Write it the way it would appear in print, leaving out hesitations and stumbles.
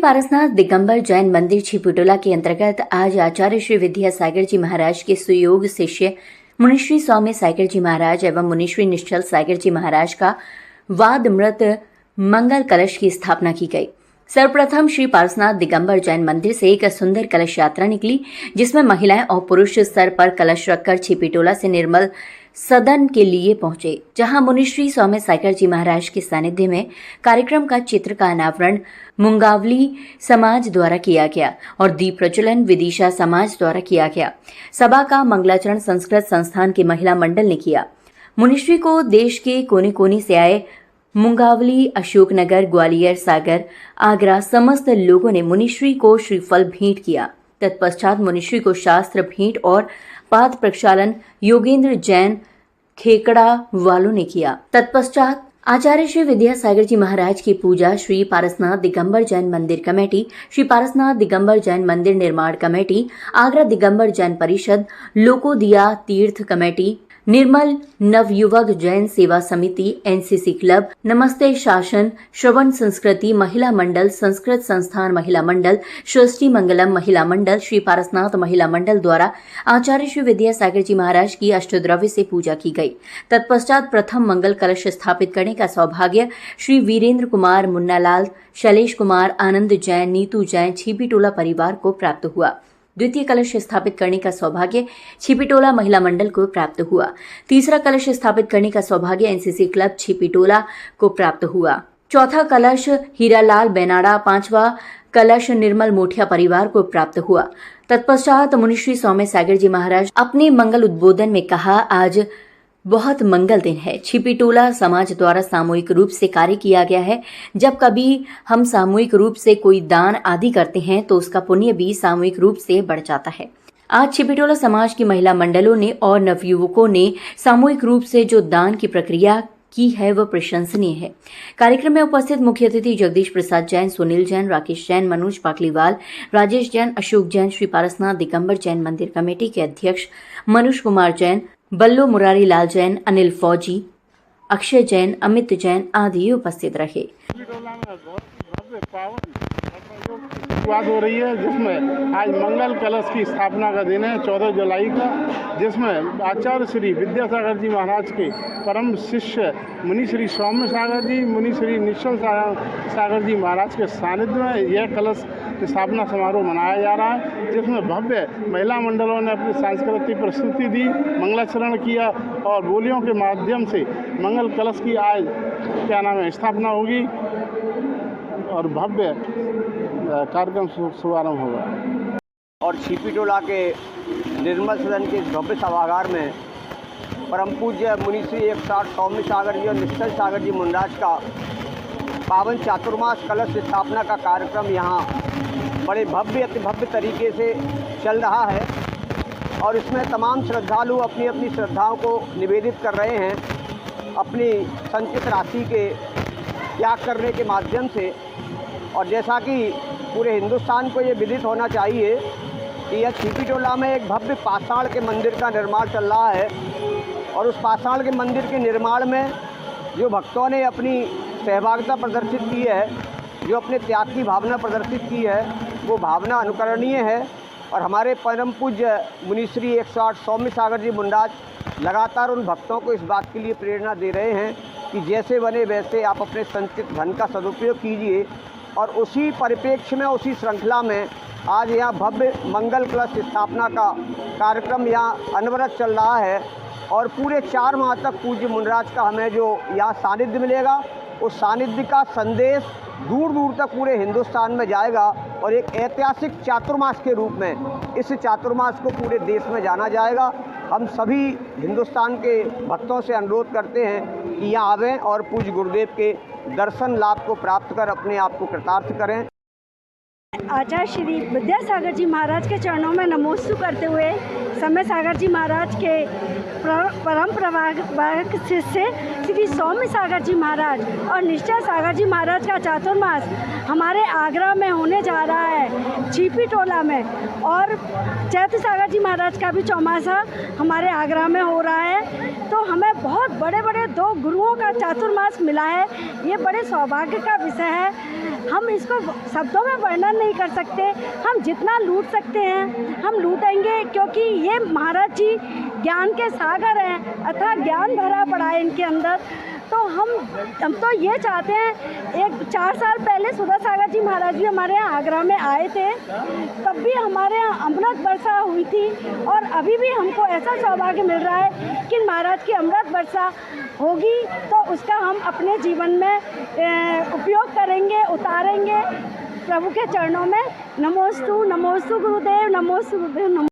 पारसनाथ दिगंबर जैन मंदिर छिपुटोला के अंतर्गत आज आचार्य श्री विद्यासागर जी महाराज के सुयोग शिष्य मुनिश्री सौम्य सागर जी महाराज एवं मुनिश्री निश्चल सागर जी महाराज का वाद मृत मंगल कलश की स्थापना की गई। सर्वप्रथम श्री पारसनाथ दिगंबर जैन मंदिर से एक सुंदर कलश यात्रा निकली, जिसमें महिलाएं और पुरुष सर पर कलश रखकर छिपिटोला से निर्मल सदन के लिए पहुंचे, जहां मुनिश्री सौम्य सागर जी महाराज के सानिध्य में कार्यक्रम का चित्र का अनावरण मुंगावली समाज द्वारा किया गया और दीप प्रज्वलन विदिशा समाज द्वारा किया गया। सभा का मंगलाचरण संस्कृत संस्थान के महिला मंडल ने किया। मुनिश्री को देश के कोने कोने से आए मुंगावली, अशोकनगर, ग्वालियर, सागर, आगरा समस्त लोगों ने मुनिश्री को श्रीफल भेंट किया। तत्पश्चात मुनिश्री को शास्त्र भेंट और पाद प्रक्षालन योगेंद्र जैन खेकड़ा वालों ने किया। तत्पश्चात आचार्य श्री विद्यासागर जी महाराज की पूजा श्री पारसनाथ दिगंबर जैन मंदिर कमेटी, श्री पारसनाथ दिगंबर जैन मंदिर निर्माण कमेटी, आगरा दिगंबर जैन परिषद, लोकोदिया तीर्थ कमेटी, निर्मल नवयुवक जैन सेवा समिति, एनसीसी क्लब, नमस्ते शासन, श्रवण संस्कृति महिला मंडल, संस्कृत संस्थान महिला मंडल, सृष्टि मंगलम महिला मंडल, श्री पारसनाथ महिला मंडल द्वारा आचार्य श्री विद्यासागर जी महाराज की अष्टद्रव्य से पूजा की गई। तत्पश्चात प्रथम मंगल कलश स्थापित करने का सौभाग्य श्री वीरेंद्र कुमार, मुन्नालाल, शैलेश कुमार, आनंद जैन, नीतू जैन, छिपिटोला परिवार को प्राप्त हुआ। द्वितीय कलश स्थापित करने का सौभाग्य छिपिटोला महिला मंडल को प्राप्त हुआ। तीसरा कलश स्थापित करने का सौभाग्य एनसीसी क्लब छिपिटोला को प्राप्त हुआ। चौथा कलश हीरालाल बेनाडा, पांचवा कलश निर्मल मोठिया परिवार को प्राप्त हुआ। तत्पश्चात मुनिश्री सौम्य सागर जी महाराज अपने मंगल उद्बोधन में कहा, आज बहुत मंगल दिन है। छिपिटोला समाज द्वारा सामूहिक रूप से कार्य किया गया है। जब कभी हम सामूहिक रूप से कोई दान आदि करते हैं तो उसका पुण्य भी सामूहिक रूप से बढ़ जाता है। आज छिपिटोला समाज की महिला मंडलों ने और नवयुवकों ने सामूहिक रूप से जो दान की प्रक्रिया की है वह प्रशंसनीय है। कार्यक्रम में उपस्थित मुख्य अतिथि जगदीश प्रसाद जैन, सुनील जैन, राकेश जैन, मनोज पाकलीवाल, राजेश जैन, अशोक जैन, श्री पारसनाथ दिगंबर जैन मंदिर कमेटी के अध्यक्ष मनोज कुमार जैन, बल्लो मुरारी लाल जैन, अनिल फौजी, अक्षय जैन, अमित जैन आदि उपस्थित रहे। शुरुआत हो रही है, जिसमें आज मंगल कलश की स्थापना का दिन है 14 जुलाई का, जिसमें आचार्य श्री विद्यासागर जी महाराज के परम शिष्य मुनि श्री सौम्य सागर जी, मुनि श्री निश्चल सागर जी महाराज के सानिध्य में यह कलश स्थापना समारोह मनाया जा रहा है, जिसमें भव्य महिला मंडलों ने अपनी सांस्कृतिक प्रस्तुति दी, मंगलाचरण किया और बोलियों के माध्यम से मंगल कलश की आज स्थापना होगी और भव्य कार्यक्रम शुभारंभ होगा। और छिपिटोला के निर्मल सदन के भव्य सभागार में परम पूज्य मुनि श्री 160 सौम्य सागर जी और निश्चल सागर जी महाराज का पावन चातुर्मास कलश स्थापना का कार्यक्रम यहाँ बड़े भव्य अति भव्य तरीके से चल रहा है और इसमें तमाम श्रद्धालु अपनी अपनी श्रद्धाओं को निवेदित कर रहे हैं अपनी संचित राशि के त्याग करने के माध्यम से। और जैसा कि पूरे हिंदुस्तान को ये विदित होना चाहिए कि यह छिपिटोला में एक भव्य पाषाण के मंदिर का निर्माण चल रहा है और उस पाषाण के मंदिर के निर्माण में जो भक्तों ने अपनी सहभागिता प्रदर्शित की है, जो अपने त्याग की भावना प्रदर्शित की है, वो भावना अनुकरणीय है। और हमारे परम पूज्य मुनिश्री 108 सौम्य सागर जी महाराज लगातार उन भक्तों को इस बात के लिए प्रेरणा दे रहे हैं कि जैसे बने वैसे आप अपने संचित धन का सदुपयोग कीजिए। और उसी परिप्रेक्ष्य में, उसी श्रृंखला में आज यहाँ भव्य मंगल कलश स्थापना का कार्यक्रम यहाँ अनवरत चल रहा है और पूरे 4 माह तक पूज्य मुनिराज का हमें जो यहाँ सानिध्य मिलेगा, उस सानिध्य का संदेश दूर दूर तक पूरे हिंदुस्तान में जाएगा और एक ऐतिहासिक चातुर्मास के रूप में इस चातुर्मास को पूरे देश में जाना जाएगा। हम सभी हिंदुस्तान के भक्तों से अनुरोध करते हैं कि यहाँ आवें और पूज्य गुरुदेव के दर्शन लाभ को प्राप्त कर अपने आप को कृतार्थ करें। आचार्य श्री विद्यासागर जी महाराज के चरणों में नमोस्तु करते हुए सौम्य सागर जी महाराज के परम प्रवाहक शिष्य श्री सौम्य सागर जी महाराज और निश्चल सागर जी महाराज का चातुर्मास हमारे आगरा में होने जा रहा है, छिपिटोला में, और चैत्र सागर जी महाराज का भी चौमासा हमारे आगरा में हो रहा है। तो हमें बहुत बड़े बड़े 2 गुरुओं का चातुर्मास मिला है, ये बड़े सौभाग्य का विषय है। हम इसको शब्दों में वर्णन नहीं कर सकते। हम जितना लूट सकते हैं हम लूटेंगे, क्योंकि ये महाराज जी ज्ञान के सागर हैं, अथाह ज्ञान भरा पड़ा है इनके अंदर। तो हम तो ये चाहते हैं, 4 साल पहले सुधा सागर जी महाराज भी हमारे यहाँ आगरा में आए थे, तब भी हमारे यहाँ अमृत वर्षा हुई थी, और अभी भी हमको ऐसा सौभाग्य मिल रहा है कि महाराज की अमृत वर्षा होगी तो उसका हम अपने जीवन में उपयोग करेंगे, उतारेंगे प्रभु के चरणों में। नमोस्तु गुरुदेव, नमोस्तु गुरुदेव, नमो।